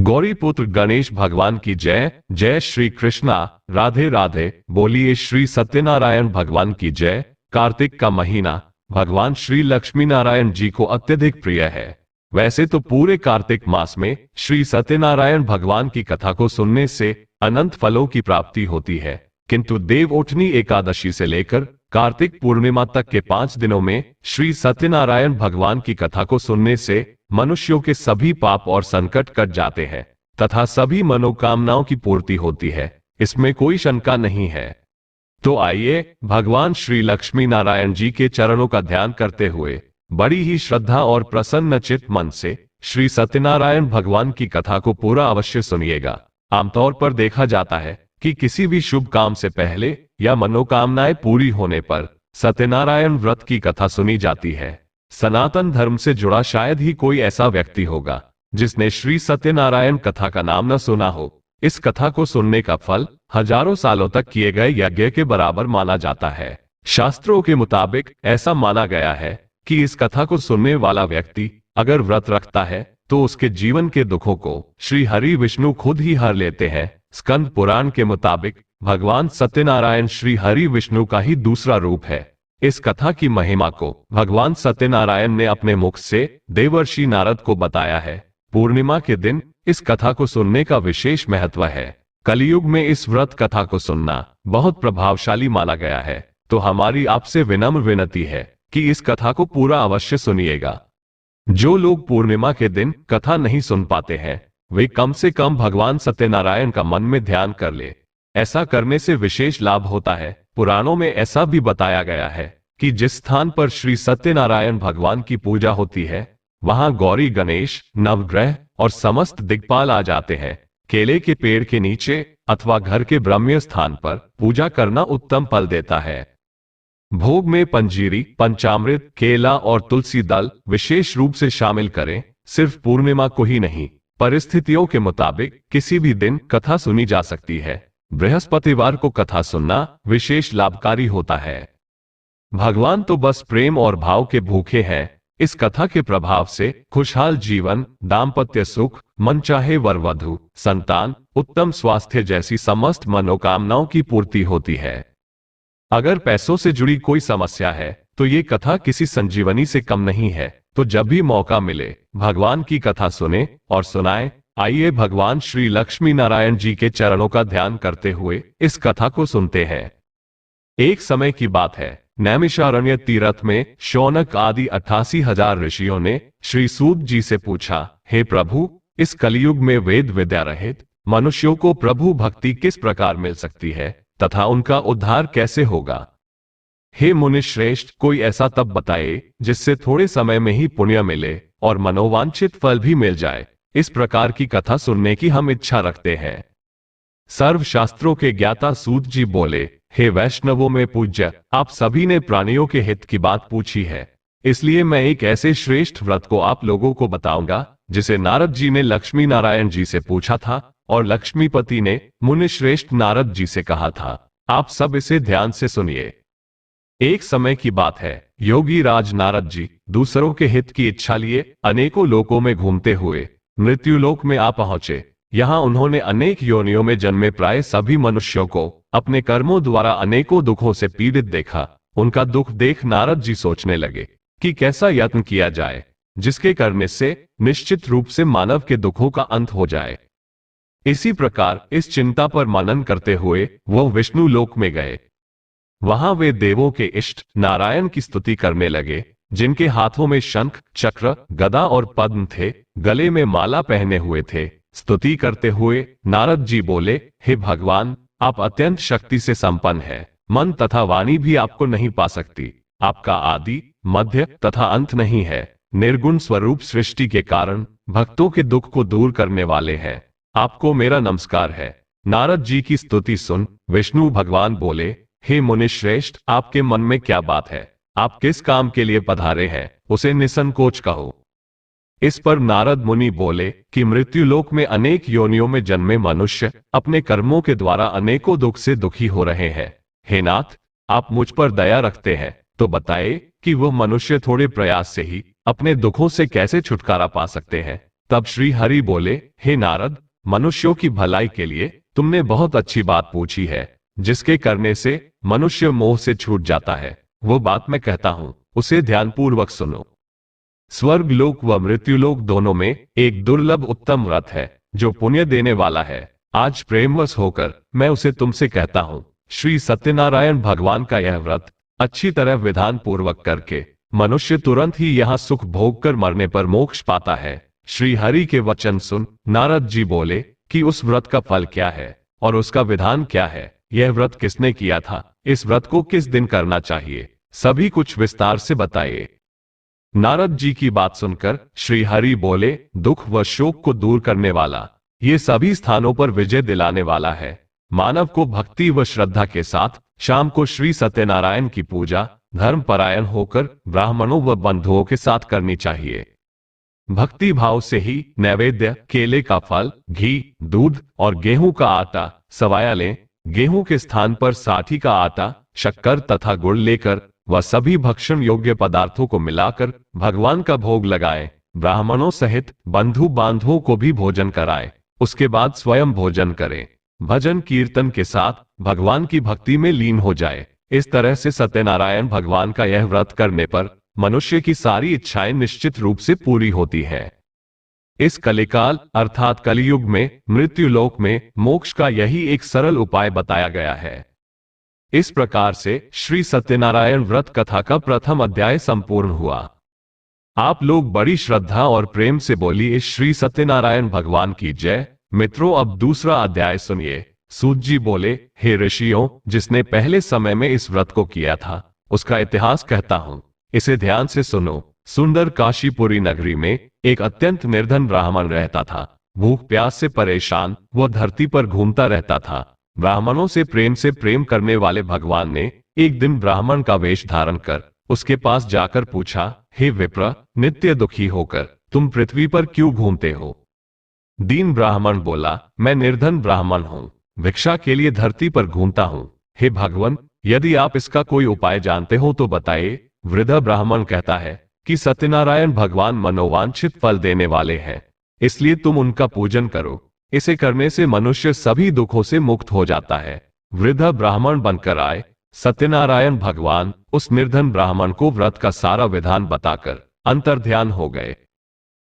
गौरी पुत्र गणेश भगवान की जय। जय श्री कृष्णा। राधे राधे। बोलिए श्री सत्यनारायण भगवान की जय। कार्तिक का महीना भगवान श्री लक्ष्मी नारायण जी को अत्यधिक प्रिय है। वैसे तो पूरे कार्तिक मास में श्री सत्यनारायण भगवान की कथा को सुनने से अनंत फलों की प्राप्ति होती है, किंतु देवउठनी एकादशी से लेकर कार्तिक पूर्णिमा तक के 5 दिनों में श्री सत्यनारायण भगवान की कथा को सुनने से मनुष्यों के सभी पाप और संकट कट जाते हैं तथा सभी मनोकामनाओं की पूर्ति होती है। इसमें कोई शंका नहीं है। तो आइए भगवान श्री लक्ष्मी नारायण जी के चरणों का ध्यान करते हुए बड़ी ही श्रद्धा और प्रसन्न चित्त मन से श्री सत्यनारायण भगवान की कथा को पूरा अवश्य सुनिएगा। आमतौर पर देखा जाता है कि किसी भी शुभ काम से पहले या मनोकामनाएं पूरी होने पर सत्यनारायण व्रत की कथा सुनी जाती है। सनातन धर्म से जुड़ा शायद ही कोई ऐसा व्यक्ति होगा जिसने श्री सत्यनारायण कथा का नाम न सुना हो। इस कथा को सुनने का फल हजारों सालों तक किए गए यज्ञ के बराबर माना जाता है। शास्त्रों के मुताबिक ऐसा माना गया है कि इस कथा को सुनने वाला व्यक्ति अगर व्रत रखता है तो उसके जीवन के दुखों को श्री हरि विष्णु खुद ही हर लेते हैं। स्कंद पुराण के मुताबिक भगवान सत्यनारायण श्री हरि विष्णु का ही दूसरा रूप है। इस कथा की महिमा को भगवान सत्यनारायण ने अपने मुख से देवर्षि नारद को बताया है। पूर्णिमा के दिन इस कथा को सुनने का विशेष महत्व है। कलयुग में इस व्रत कथा को सुनना बहुत प्रभावशाली माना गया है, तो हमारी आपसे विनम्र विनती है कि इस कथा को पूरा अवश्य सुनिएगा। जो लोग पूर्णिमा के दिन कथा नहीं सुन पाते हैं वे कम से कम भगवान सत्यनारायण का मन में ध्यान कर ले। ऐसा करने से विशेष लाभ होता है। पुराणों में ऐसा भी बताया गया है कि जिस स्थान पर श्री सत्यनारायण भगवान की पूजा होती है वहां गौरी, गणेश, नवग्रह और समस्त दिक्पाल आ जाते हैं। केले के पेड़ के नीचे अथवा घर के ब्रह्म्य स्थान पर पूजा करना उत्तम फल देता है। भोग में पंजीरी, पंचामृत, केला और तुलसी दल विशेष रूप से शामिल करें। सिर्फ पूर्णिमा को ही नहीं, परिस्थितियों के मुताबिक किसी भी दिन कथा सुनी जा सकती है। बृहस्पतिवार को कथा सुनना विशेष लाभकारी होता है। भगवान तो बस प्रेम और भाव के भूखे हैं। इस कथा के प्रभाव से खुशहाल जीवन, दाम्पत्य सुख, मनचाहे वर वधु, संतान, उत्तम स्वास्थ्य जैसी समस्त मनोकामनाओं की पूर्ति होती है। अगर पैसों से जुड़ी कोई समस्या है तो ये कथा किसी संजीवनी से कम नहीं है। तो जब भी मौका मिले भगवान की कथा सुने और सुनाएं। आइए भगवान श्री लक्ष्मी नारायण जी के चरणों का ध्यान करते हुए इस कथा को सुनते हैं। एक समय की बात है, नैमिषारण्य तीर्थ में शौनक आदि 88,000 ऋषियों ने श्री सूत जी से पूछा, हे प्रभु, इस कलयुग में वेद विद्या रहित मनुष्यों को प्रभु भक्ति किस प्रकार मिल सकती है तथा उनका उद्धार कैसे होगा? हे मुनिश्रेष्ठ, कोई ऐसा तप बताए जिससे थोड़े समय में ही पुण्य मिले और मनोवांछित फल भी मिल जाए। इस प्रकार की कथा सुनने की हम इच्छा रखते हैं। सर्व शास्त्रों के ज्ञाता सूत जी बोले, हे वैष्णवों में पूज्य, आप सभी ने प्राणियों के हित की बात पूछी है, इसलिए मैं एक ऐसे श्रेष्ठ व्रत को आप लोगों को बताऊंगा जिसे नारद जी ने लक्ष्मी नारायण जी से पूछा था और लक्ष्मीपति ने मुनिश्रेष्ठ नारद जी से कहा था। आप सब इसे ध्यान से सुनिए। एक समय की बात है, योगी राज नारद जी दूसरों के हित की इच्छा लिए अनेकों लोकों में घूमते हुए मृत्युलोक में आ पहुंचे। यहां उन्होंने अनेक योनियों में जन्मे प्राय सभी मनुष्यों को अपने कर्मों द्वारा अनेकों दुखों से पीड़ित देखा। उनका दुख देख नारद जी सोचने लगे कि कैसा यत्न किया जाए जिसके करने से निश्चित रूप से मानव के दुखों का अंत हो जाए। इसी प्रकार इस चिंता पर मनन करते हुए वह विष्णु लोक में गए। वहां वे देवों के इष्ट नारायण की स्तुति करने लगे, जिनके हाथों में शंख, चक्र, गदा और पद्म थे, गले में माला पहने हुए थे। स्तुति करते हुए नारद जी बोले, हे भगवान, आप अत्यंत शक्ति से संपन्न हैं। मन तथा वाणी भी आपको नहीं पा सकती। आपका आदि, मध्य तथा अंत नहीं है। निर्गुण स्वरूप सृष्टि के कारण भक्तों के दुख को दूर करने वाले हैं। आपको मेरा नमस्कार है। नारद जी की स्तुति सुन विष्णु भगवान बोले, हे मुनिश्रेष्ठ, आपके मन में क्या बात है? आप किस काम के लिए पधारे हैं उसे निसंकोच कहो। इस पर नारद मुनि बोले कि मृत्युलोक में अनेक योनियों में जन्मे मनुष्य अपने कर्मों के द्वारा अनेकों दुख से दुखी हो रहे हैं। हे नाथ, आप मुझ पर दया रखते हैं तो बताए कि वह मनुष्य थोड़े प्रयास से ही अपने दुखों से कैसे छुटकारा पा सकते हैं तब श्री हरि बोले, हे नारद, मनुष्यों की भलाई के लिए तुमने बहुत अच्छी बात पूछी है, जिसके करने से मनुष्य मोह से छूट जाता है। वो बात मैं कहता हूं, उसे ध्यानपूर्वक सुनो। स्वर्ग लोक व मृत्युलोक दोनों में एक दुर्लभ उत्तम व्रत है जो पुण्य देने वाला है। आज प्रेमवश होकर मैं उसे तुमसे कहता हूं। श्री सत्यनारायण भगवान का यह व्रत अच्छी तरह विधान पूर्वक करके मनुष्य तुरंत ही यहाँ सुख भोग कर मरने पर मोक्ष पाता है। श्री हरि के वचन सुन नारद जी बोले कि उस व्रत का फल क्या है और उसका विधान क्या है, यह व्रत किसने किया था, इस व्रत को किस दिन करना चाहिए, सभी कुछ विस्तार से बताइए। नारद जी की बात सुनकर श्री हरि बोले, दुख व शोक को दूर करने वाला, ये सभी स्थानों पर विजय दिलाने वाला है। मानव को भक्ति व श्रद्धा के साथ शाम को श्री सत्यनारायण की पूजा धर्मपरायण होकर ब्राह्मणों व बंधुओं के साथ करनी चाहिए। भक्ति भाव से ही नैवेद्य, केले का फल, घी, दूध और गेहूं का आटा सवाया लें। गेहूं के स्थान पर साठी का आटा, शक्कर तथा गुड़ लेकर वह सभी भक्षण योग्य पदार्थों को मिलाकर भगवान का भोग लगाएं। ब्राह्मणों सहित बंधु बांधवों को भी भोजन कराएं। उसके बाद स्वयं भोजन करें। भजन कीर्तन के साथ भगवान की भक्ति में लीन हो जाए। इस तरह से सत्यनारायण भगवान का यह व्रत करने पर मनुष्य की सारी इच्छाएं निश्चित रूप से पूरी होती है। इस कलिकाल अर्थात कलियुग में मृत्युलोक में मोक्ष का यही एक सरल उपाय बताया गया है। इस प्रकार से श्री सत्यनारायण व्रत कथा का प्रथम अध्याय संपूर्ण हुआ। आप लोग बड़ी श्रद्धा और प्रेम से बोलिए श्री सत्यनारायण भगवान की जय। मित्रों, अब दूसरा अध्याय सुनिए। सूत जी बोले, हे ऋषियों, जिसने पहले समय में इस व्रत को किया था उसका इतिहास कहता हूं, इसे ध्यान से सुनो। सुंदर काशीपुरी नगरी में एक अत्यंत निर्धन ब्राह्मण रहता था। भूख प्यास से परेशान वह धरती पर घूमता रहता था। ब्राह्मणों से प्रेम करने वाले भगवान ने एक दिन ब्राह्मण का वेश धारण कर उसके पास जाकर पूछा, हे विप्र, नित्य दुखी होकर तुम पृथ्वी पर क्यों घूमते हो? दीन ब्राह्मण बोला, मैं निर्धन ब्राह्मण हूं, भिक्षा के लिए धरती पर घूमता हूं। हे भगवान, यदि आप इसका कोई उपाय जानते हो तो बताइए। वृद्ध ब्राह्मण कहता है कि सत्यनारायण भगवान मनोवांछित फल देने वाले हैं, इसलिए तुम उनका पूजन करो। इसे करने से मनुष्य सभी दुखों से मुक्त हो जाता है। वृद्ध ब्राह्मण बनकर आए। सत्यनारायण भगवान उस निर्धन ब्राह्मण को व्रत का सारा विधान बताकर अंतर्ध्यान हो गए।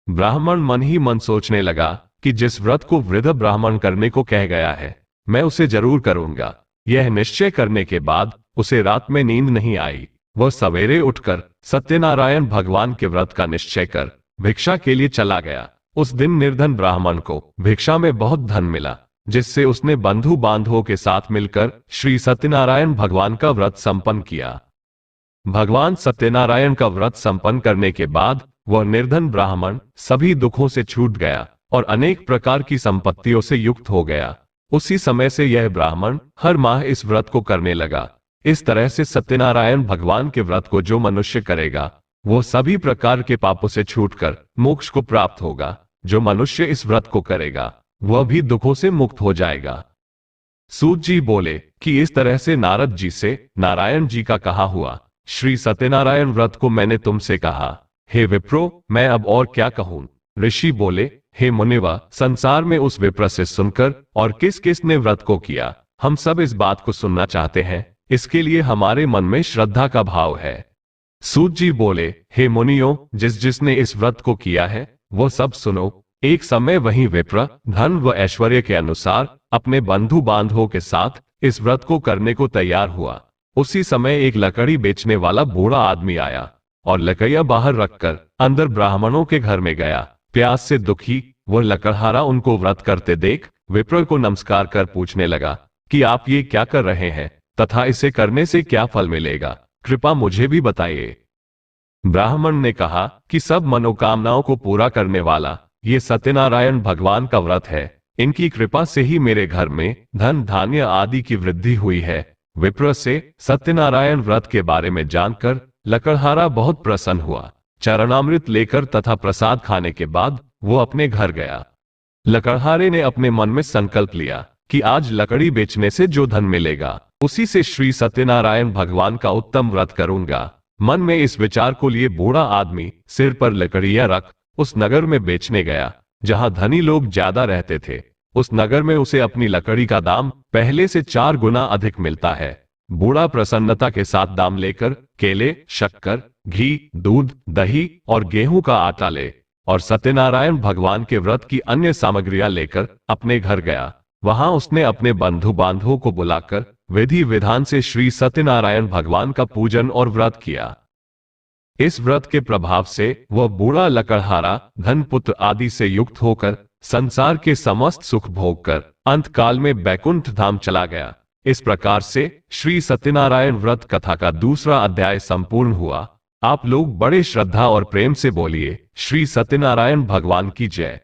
ब्राह्मण मन ही मन सोचने लगा कि जिस व्रत को वृद्ध ब्राह्मण करने को कह गया है मैं उसे जरूर करूंगा। यह निश्चय करने के बाद उसे रात में नींद नहीं आई। वह सवेरे उठकर सत्यनारायण भगवान के व्रत का निश्चय कर भिक्षा के लिए चला गया। उस दिन निर्धन ब्राह्मण को भिक्षा में बहुत धन मिला, जिससे उसने बंधु बांधवों के साथ मिलकर श्री सत्यनारायण भगवान का व्रत संपन्न किया। भगवान सत्यनारायण का व्रत संपन्न करने के बाद वह निर्धन ब्राह्मण सभी दुखों से छूट गया और अनेक प्रकार की संपत्तियों से युक्त हो गया। उसी समय से यह ब्राह्मण हर माह इस व्रत को करने लगा। इस तरह से सत्यनारायण भगवान के व्रत को जो मनुष्य करेगा वो सभी प्रकार के पापों से छूटकर मोक्ष को प्राप्त होगा। जो मनुष्य इस व्रत को करेगा वह भी दुखों से मुक्त हो जाएगा। सूत जी बोले कि इस तरह से नारद जी से नारायण जी का कहा हुआ श्री सत्यनारायण व्रत को मैंने तुमसे कहा। हे विप्रो, मैं अब और क्या कहूं? ऋषि बोले, हे मुनिवा, संसार में उस विप्र से सुनकर और किस किस ने व्रत को किया, हम सब इस बात को सुनना चाहते हैं। इसके लिए हमारे मन में श्रद्धा का भाव है। सूत जी बोले, हे मुनियों, जिसने इस व्रत को किया है वो सब सुनो। एक समय वही विप्र धन व ऐश्वर्य के अनुसार अपने बंधु बांधवों के साथ इस व्रत को करने को तैयार हुआ। उसी समय एक लकड़ी बेचने वाला बूढ़ा आदमी आया और लकड़ियां बाहर रखकर अंदर ब्राह्मणों के घर में गया। प्यास से दुखी वह लकड़हारा उनको व्रत करते देख विप्र को नमस्कार कर पूछने लगा कि आप ये क्या कर रहे हैं तथा इसे करने से क्या फल मिलेगा, कृपा मुझे भी बताइए। ब्राह्मण ने कहा कि सब मनोकामनाओं को पूरा करने वाला ये सत्यनारायण भगवान का व्रत है। इनकी कृपा से ही मेरे घर में धन धान्य आदि की वृद्धि हुई है। विप्र से सत्यनारायण व्रत के बारे में जानकर लकड़हारा बहुत प्रसन्न हुआ। चरणामृत लेकर तथा प्रसाद खाने के बाद वो अपने घर गया। लकड़हारे ने अपने मन में संकल्प लिया कि आज लकड़ी बेचने से जो धन मिलेगा उसी से श्री सत्यनारायण भगवान का उत्तम व्रत करूंगा। मन में इस विचार को लिए बूढ़ा आदमी सिर पर लकड़ियां रख उस नगर में बेचने गया। जहां धनी लोग ज्यादा रहते थे। उस नगर में उसे अपनी लकड़ी का दाम पहले से 4 गुना अधिक मिलता है। बूढ़ा प्रसन्नता के साथ दाम लेकर केले, शक्कर, घी, दूध, दही और गेहूं का आटा ले और सत्यनारायण भगवान के व्रत की अन्य सामग्रियां लेकर अपने घर गया। वहां उसने अपने बंधु बांधवों को बुलाकर विधि विधान से श्री सत्यनारायण भगवान का पूजन और व्रत किया। इस व्रत के प्रभाव से वह बूढ़ा लकड़हारा धन पुत्र आदि से युक्त होकर संसार के समस्त सुख भोग कर अंत काल में बैकुंठ धाम चला गया। इस प्रकार से श्री सत्यनारायण व्रत कथा का दूसरा अध्याय संपूर्ण हुआ। आप लोग बड़े श्रद्धा और प्रेम से बोलिए श्री सत्यनारायण भगवान की जय।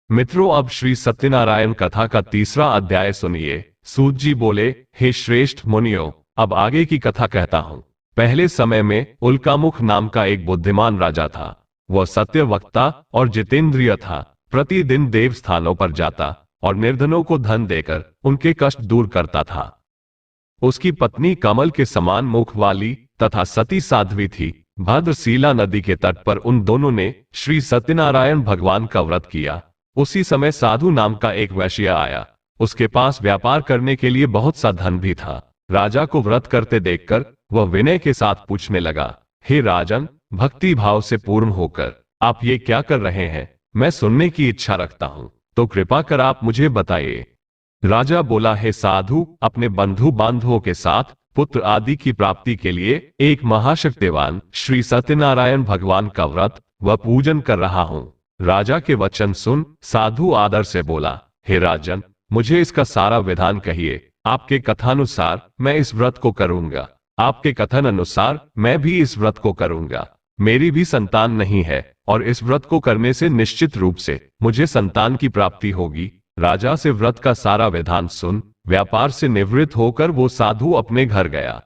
मित्रों, अब श्री सत्यनारायण कथा का तीसरा अध्याय सुनिए। सूत जी बोले, हे श्रेष्ठ मुनियों, अब आगे की कथा कहता हूं। पहले समय में उल्कामुख नाम का एक बुद्धिमान राजा था। वह सत्य वक्ता और जितेंद्रिय था। प्रतिदिन देव स्थानों पर जाता और निर्धनों को धन देकर उनके कष्ट दूर करता था। उसकी पत्नी कमल के समान मुख वाली तथा सती साध्वी थी। भद्रशीला नदी के तट पर उन दोनों ने श्री सत्यनारायण भगवान का व्रत किया। उसी समय साधु नाम का एक वैश्य आया। उसके पास व्यापार करने के लिए बहुत सा धन भी था। राजा को व्रत करते देखकर वह विनय के साथ पूछने लगा, हे राजन, भक्ति भाव से पूर्ण होकर आप ये क्या कर रहे हैं? मैं सुनने की इच्छा रखता हूं, तो कृपा कर आप मुझे बताइए। राजा बोला, हे साधु, अपने बंधु बांधवों के साथ पुत्र आदि की प्राप्ति के लिए एक महाशक्तिवान श्री सत्यनारायण भगवान का व्रत व पूजन कर रहा हूं। राजा के वचन सुन साधु आदर से बोला, हे राजन, मुझे इसका सारा विधान कहिए। आपके कथानुसार मैं इस व्रत को करूंगा। आपके कथन अनुसार मैं भी इस व्रत को करूंगा। मेरी भी संतान नहीं है और इस व्रत को करने से निश्चित रूप से मुझे संतान की प्राप्ति होगी। राजा से व्रत का सारा विधान सुन व्यापार से निवृत्त होकर वो साधु अपने घर गया।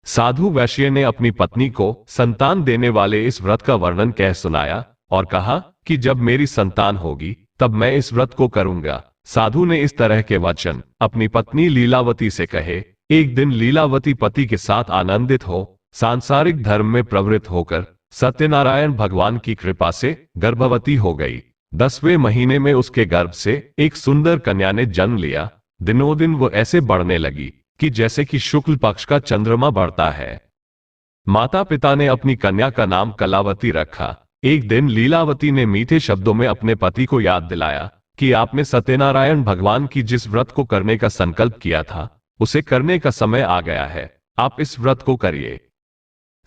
साधु वैश्य ने अपनी पत्नी को संतान देने वाले इस व्रत का वर्णन कह सुनाया और कहा कि जब मेरी संतान होगी तब मैं इस व्रत को करूंगा। साधु ने इस तरह के वचन अपनी पत्नी लीलावती से कहे। एक दिन लीलावती पति के साथ आनंदित हो सांसारिक धर्म में प्रवृत्त होकर सत्यनारायण भगवान की कृपा से गर्भवती हो गई। 10वें महीने में उसके गर्भ से एक सुंदर कन्या ने जन्म लिया। दिनों दिन वो ऐसे बढ़ने लगी कि जैसे कि शुक्ल पक्ष का चंद्रमा बढ़ता है। माता पिता ने अपनी कन्या का नाम कलावती रखा। एक दिन लीलावती ने मीठे शब्दों में अपने पति को याद दिलाया कि आपने सत्यनारायण भगवान की जिस व्रत को करने का संकल्प किया था उसे करने का समय आ गया है। आप इस व्रत को करिए।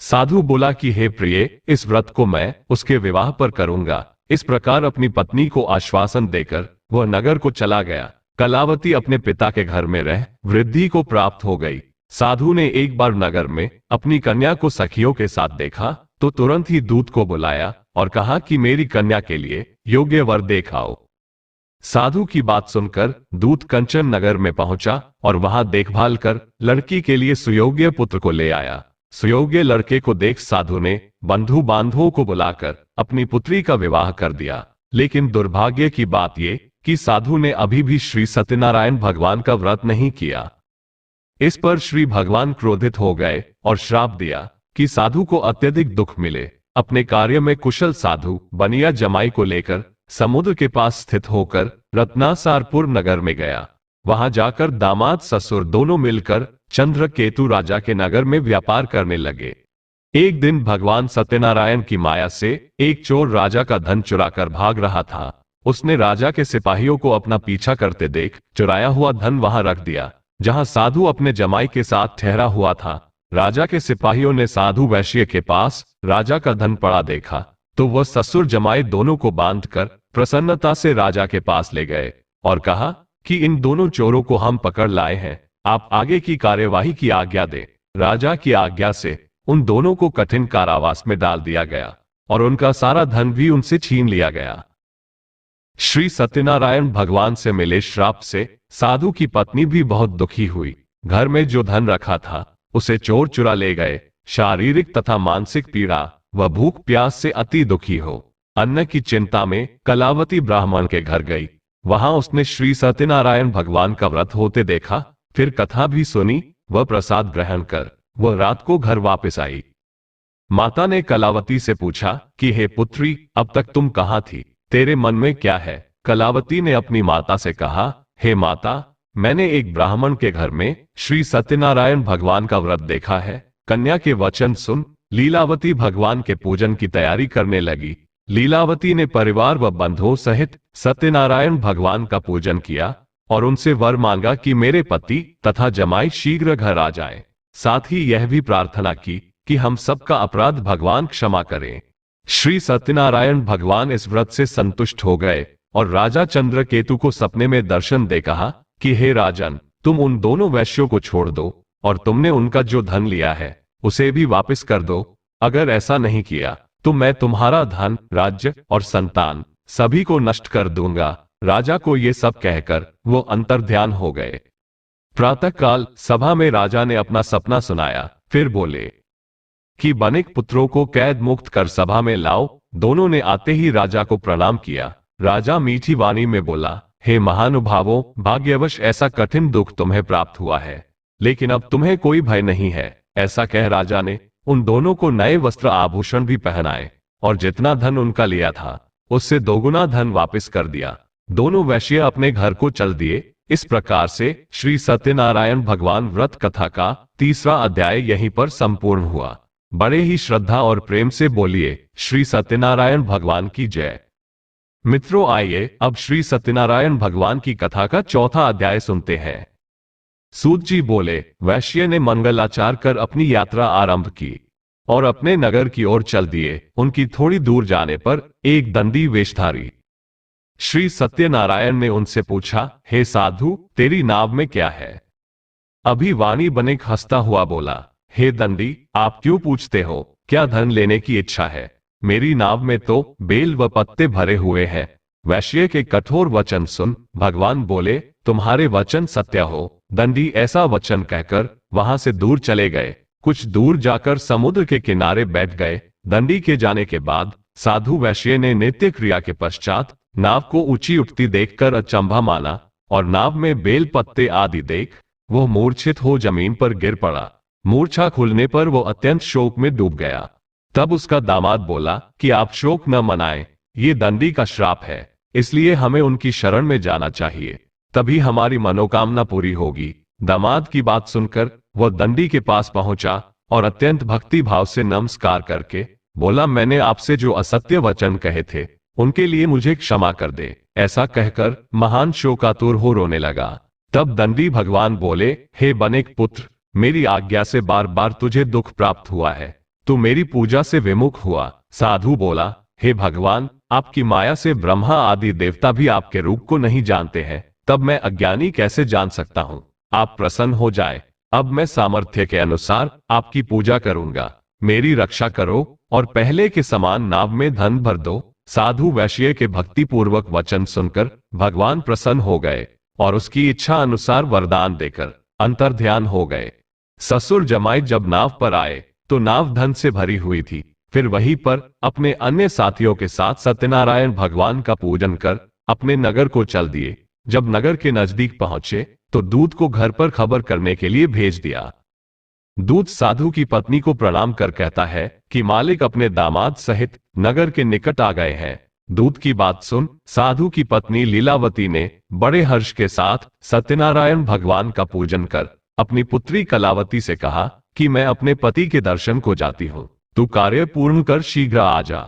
साधु बोला कि हे प्रिय, इस व्रत को मैं उसके विवाह पर करूंगा। इस प्रकार अपनी पत्नी को आश्वासन देकर वह नगर को चला गया। कलावती अपने पिता के घर में रह वृद्धि को प्राप्त हो गई। साधु ने एक बार नगर में अपनी कन्या को सखियों के साथ देखा तो तुरंत ही दूत को बुलाया और कहा कि मेरी कन्या के लिए योग्य वर देखाओ। साधु की बात सुनकर दूत कंचन नगर में पहुंचा और वहां देखभाल कर लड़की के लिए सुयोग्य पुत्र को ले आया। सुयोग्य लड़के को देख साधु ने बंधु बांधवों को बुलाकर अपनी पुत्री का विवाह कर दिया। लेकिन दुर्भाग्य की बात ये कि साधु ने अभी भी श्री सत्यनारायण भगवान का व्रत नहीं किया। इस पर श्री भगवान क्रोधित हो गए और श्राप दिया कि साधु को अत्यधिक दुख मिले। अपने कार्य में कुशल साधु बनिया जमाई को लेकर समुद्र के पास स्थित होकर रत्नासारपुर नगर में गया। वहां जाकर दामाद ससुर दोनों मिलकर चंद्रकेतु राजा के नगर में व्यापार करने लगे। एक दिन भगवान सत्यनारायण की माया से एक चोर राजा का धन चुराकर भाग रहा था। उसने राजा के सिपाहियों को अपना पीछा करते देख चुराया हुआ धन वहां रख दिया जहां साधु अपने जमाई के साथ ठहरा हुआ था। राजा के सिपाहियों ने साधु वैश्य के पास राजा का धन पड़ा देखा तो वह ससुर जमाई दोनों को बांधकर प्रसन्नता से राजा के पास ले गए और कहा कि इन दोनों चोरों को हम पकड़ लाए हैं, आप आगे की कार्यवाही की आज्ञा दे। राजा की आज्ञा से उन दोनों को कठिन कारावास में डाल दिया गया और उनका सारा धन भी उनसे छीन लिया गया। श्री सत्यनारायण भगवान से मिले श्राप से साधु की पत्नी भी बहुत दुखी हुई। घर में जो धन रखा था उसे चोर चुरा ले गए। शारीरिक तथा मानसिक पीड़ा व भूख प्यास से अति दुखी हो अन्न की चिंता में कलावती ब्राह्मण के घर गई। वहां उसने श्री सत्यनारायण भगवान का व्रत होते देखा, फिर कथा भी सुनी व प्रसाद ग्रहण कर वह रात को घर वापस आई। माता ने कलावती से पूछा कि हे पुत्री, अब तक तुम कहाँ थी? तेरे मन में क्या है? कलावती ने अपनी माता से कहा, हे माता, मैंने एक ब्राह्मण के घर में श्री सत्यनारायण भगवान का व्रत देखा है। कन्या के वचन सुन लीलावती भगवान के पूजन की तैयारी करने लगी। लीलावती ने परिवार व बंधुओं सहित सत्यनारायण भगवान का पूजन किया और उनसे वर मांगा कि मेरे पति तथा जमाई शीघ्र घर आ जाएं। साथ ही यह भी प्रार्थना की कि हम सबका अपराध भगवान क्षमा करें। श्री सत्यनारायण भगवान इस व्रत से संतुष्ट हो गए और राजा चंद्रकेतु को सपने में दर्शन दे कहा कि हे राजन, तुम उन दोनों वैश्यों को छोड़ दो और तुमने उनका जो धन लिया है उसे भी वापस कर दो। अगर ऐसा नहीं किया तो मैं तुम्हारा धन, राज्य और संतान सभी को नष्ट कर दूंगा। राजा को ये सब कहकर वो अंतर्ध्यान हो गए। प्रातःकाल सभा में राजा ने अपना सपना सुनाया, फिर बोले कि बनिक पुत्रों को कैद मुक्त कर सभा में लाओ। दोनों ने आते ही राजा को प्रणाम किया। राजा मीठी वाणी में बोला, हे महानुभावों, भाग्यवश ऐसा कठिन दुख तुम्हें प्राप्त हुआ है, लेकिन अब तुम्हें कोई भय नहीं है। ऐसा कह राजा ने उन दोनों को नए वस्त्र आभूषण भी पहनाए और जितना धन उनका लिया था उससे दोगुना धन वापस कर दिया। दोनों वैश्य अपने घर को चल दिए। इस प्रकार से श्री सत्यनारायण भगवान व्रत कथा का 3रा अध्याय यहीं पर संपूर्ण हुआ। बड़े ही श्रद्धा और प्रेम से बोलिए श्री सत्यनारायण भगवान की जय। मित्रों, आइए अब श्री सत्यनारायण भगवान की कथा का 4था अध्याय सुनते हैं। सूत जी बोले, वैश्य ने मंगलाचार कर अपनी यात्रा आरंभ की और अपने नगर की ओर चल दिए। उनकी थोड़ी दूर जाने पर एक दंडी वेशधारी श्री सत्यनारायण ने उनसे पूछा, हे साधु, तेरी नाव में क्या है? अभी वाणी बनिक हंसता हुआ बोला, हे दंडी, आप क्यों पूछते हो? क्या धन लेने की इच्छा है? मेरी नाव में तो बेल व पत्ते भरे हुए हैं। वैश्य के कठोर वचन सुन भगवान बोले, तुम्हारे वचन सत्य हो। दंडी ऐसा वचन कहकर वहां से दूर चले गए। कुछ दूर जाकर समुद्र के किनारे बैठ गए। दंडी के जाने के बाद साधु वैश्य ने नित्य क्रिया के पश्चात नाव को ऊंची उठती देखकर अचंभा माना और नाव में बेल पत्ते आदि देख वो मूर्छित हो जमीन पर गिर पड़ा। मूर्छा खुलने पर वो अत्यंत शोक में डूब गया। तब उसका दामाद बोला कि आप शोक न मनाएं, ये दंडी का श्राप है, इसलिए हमें उनकी शरण में जाना चाहिए, तभी हमारी मनोकामना पूरी होगी। दामाद की बात सुनकर वह दंडी के पास पहुंचा और अत्यंत भक्ति भाव से नमस्कार करके बोला, मैंने आपसे जो असत्य वचन कहे थे उनके लिए मुझे क्षमा कर दे। ऐसा कहकर महान शोकातुर हो रोने लगा। तब दंडी भगवान बोले, हे बनिक पुत्र, मेरी आज्ञा से बार बार तुझे दुख प्राप्त हुआ है, तू मेरी पूजा से विमुख हुआ। साधु बोला, हे भगवान, आपकी माया से ब्रह्मा आदि देवता भी आपके रूप को नहीं जानते हैं, तब मैं अज्ञानी कैसे जान सकता हूँ? आप प्रसन्न हो जाए, अब मैं सामर्थ्य के अनुसार आपकी पूजा करूंगा। मेरी रक्षा करो और पहले के समान नाव में धन भर दो। साधु वैश्य के भक्ति पूर्वक वचन सुनकर भगवान प्रसन्न हो गए और उसकी इच्छा अनुसार वरदान देकर अंतर्ध्यान हो गए। ससुर जमाई जब नाव पर आए तो नाव धन से भरी हुई थी। फिर वहीं पर अपने अन्य साथियों के साथ सत्यनारायण भगवान का पूजन कर अपने नगर को चल दिए। जब नगर के नजदीक पहुंचे तो दूत को घर पर खबर करने के लिए भेज दिया। दूत साधु की पत्नी को प्रणाम कर कहता है कि मालिक अपने दामाद सहित नगर के निकट आ गए हैं। दूत की बात सुन साधु की पत्नी लीलावती ने बड़े हर्ष के साथ सत्यनारायण भगवान का पूजन कर अपनी पुत्री कलावती से कहा कि मैं अपने पति के दर्शन को जाती हूँ, तू कार्य पूर्ण कर शीघ्र आ जा।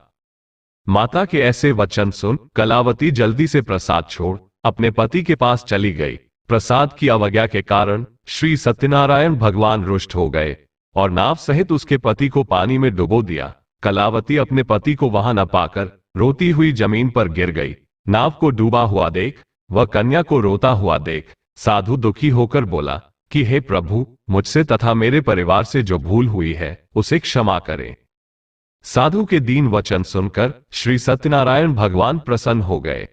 माता के ऐसे वचन सुन कलावती जल्दी से प्रसाद छोड़ अपने पति के पास चली गई। प्रसाद की अवज्ञा के कारण श्री सत्यनारायण भगवान रुष्ट हो गए और नाव सहित उसके पति को पानी में डुबो दिया। कलावती अपने पति को वहां न पाकर रोती हुई जमीन पर गिर गई। नाव को डूबा हुआ देख वह कन्या को रोता हुआ देख साधु दुखी होकर बोला कि हे प्रभु, मुझसे तथा मेरे परिवार से जो भूल हुई है उसे क्षमा करें। साधु के दीन वचन सुनकर श्री सत्यनारायण भगवान प्रसन्न हो गए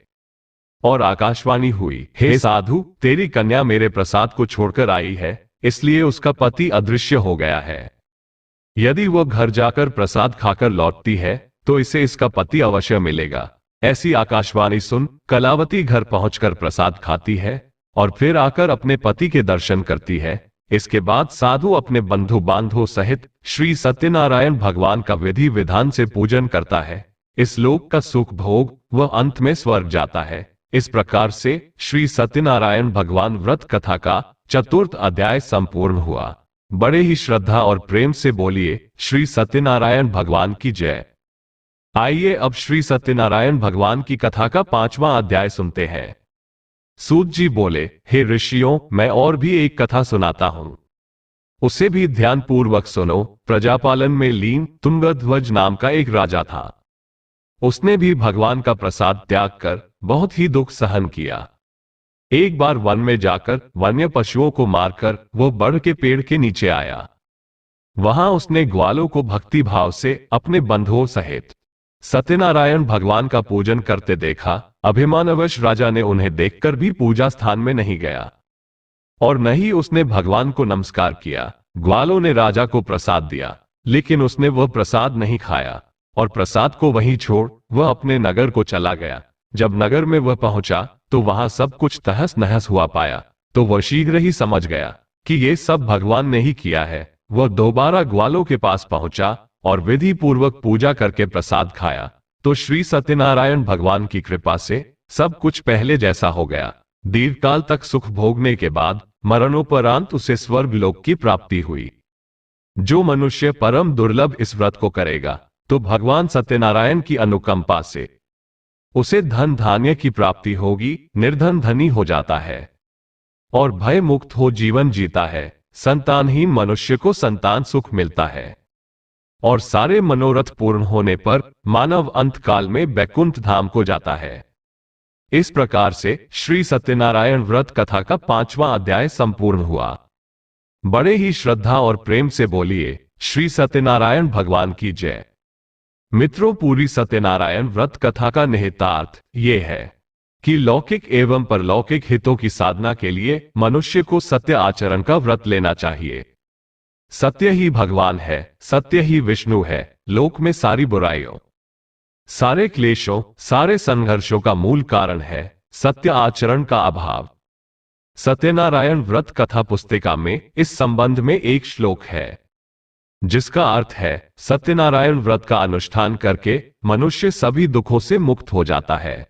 और आकाशवाणी हुई, हे साधु, तेरी कन्या मेरे प्रसाद को छोड़कर आई है, इसलिए उसका पति अदृश्य हो गया है। यदि वह घर जाकर प्रसाद खाकर लौटती है तो इसे इसका पति अवश्य मिलेगा। ऐसी आकाशवाणी सुन कलावती घर पहुंचकर प्रसाद खाती है और फिर आकर अपने पति के दर्शन करती है। इसके बाद साधु अपने बंधु बांधवों सहित श्री सत्यनारायण भगवान का विधि विधान से पूजन करता है इस लोक का सुख भोग वह अंत में स्वर्ग जाता है। इस प्रकार से श्री सत्यनारायण भगवान व्रत कथा का चतुर्थ अध्याय संपूर्ण हुआ। बड़े ही श्रद्धा और प्रेम से बोलिए श्री सत्यनारायण भगवान की जय। आइए अब श्री सत्यनारायण भगवान की कथा का 5वां अध्याय सुनते हैं। सूत जी बोले, हे ऋषियों, मैं और भी एक कथा सुनाता हूं, उसे भी ध्यानपूर्वक सुनो। प्रजापालन में लीन तुंगध्वज नाम का एक राजा था। उसने भी भगवान का प्रसाद त्याग कर बहुत ही दुख सहन किया। एक बार वन में जाकर वन्य पशुओं को मारकर वो बड़ के पेड़ के नीचे आया। वहां उसने ग्वालों को भक्ति भाव से अपने बंधुओं सहित सत्यनारायण भगवान का पूजन करते देखा। अभिमानवश राजा ने उन्हें देखकर भी पूजा स्थान में नहीं गया और न ही उसने भगवान को नमस्कार किया। ग्वालों ने राजा को प्रसाद दिया, लेकिन उसने वह प्रसाद नहीं खाया और प्रसाद को वहीं छोड़ वह अपने नगर को चला गया। जब नगर में वह पहुंचा तो वहां सब कुछ तहस नहस हुआ पाया, तो वह शीघ्र ही समझ गया कि ये सब भगवान ने ही किया है। वह दोबारा ग्वालों के पास पहुंचा और विधि पूर्वक पूजा करके प्रसाद खाया, तो श्री सत्यनारायण भगवान की कृपा से सब कुछ पहले जैसा हो गया। दीर्घकाल तक सुख भोगने के बाद मरणोपरांत उसे स्वर्ग लोक की प्राप्ति हुई। जो मनुष्य परम दुर्लभ इस व्रत को करेगा तो भगवान सत्यनारायण की अनुकंपा से उसे धन धान्य की प्राप्ति होगी, निर्धन धनी हो जाता है और भय मुक्त हो जीवन जीता है। संतानहीन मनुष्य को संतान सुख मिलता है और सारे मनोरथ पूर्ण होने पर मानव अंत काल में बैकुंठ धाम को जाता है। इस प्रकार से श्री सत्यनारायण व्रत कथा का 5वां अध्याय संपूर्ण हुआ। बड़े ही श्रद्धा और प्रेम से बोलिए श्री सत्यनारायण भगवान की जय। मित्रों, पूरी सत्यनारायण व्रत कथा का निहितार्थ ये है कि लौकिक एवं परलौकिक हितों की साधना के लिए मनुष्य को सत्य आचरण का व्रत लेना चाहिए। सत्य ही भगवान है, सत्य ही विष्णु है। लोक में सारी बुराइयों, सारे क्लेशों, सारे संघर्षों का मूल कारण है सत्य आचरण का अभाव। सत्यनारायण व्रत कथा पुस्तिका में इस संबंध में एक श्लोक है जिसका अर्थ है, सत्यनारायण व्रत का अनुष्ठान करके मनुष्य सभी दुखों से मुक्त हो जाता है।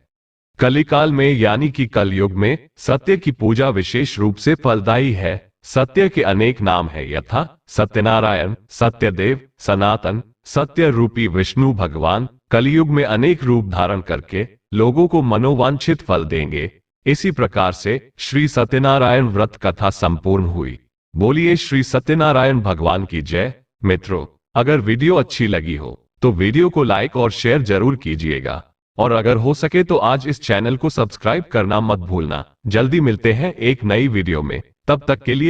कलिकाल में यानी कि कलयुग में सत्य की पूजा विशेष रूप से फलदायी है। सत्य के अनेक नाम है, यथा सत्यनारायण, सत्यदेव, सनातन, सत्य रूपी विष्णु भगवान कलयुग में अनेक रूप धारण करके लोगों को मनोवांछित फल देंगे। इसी प्रकार से श्री सत्यनारायण व्रत कथा संपूर्ण हुई। बोलिए श्री सत्यनारायण भगवान की जय। मित्रों, अगर वीडियो अच्छी लगी हो तो वीडियो को लाइक और शेयर जरूर कीजिएगा और अगर हो सके तो आज इस चैनल को सब्सक्राइब करना मत भूलना। जल्दी मिलते हैं एक नई वीडियो में, तब तक के लिए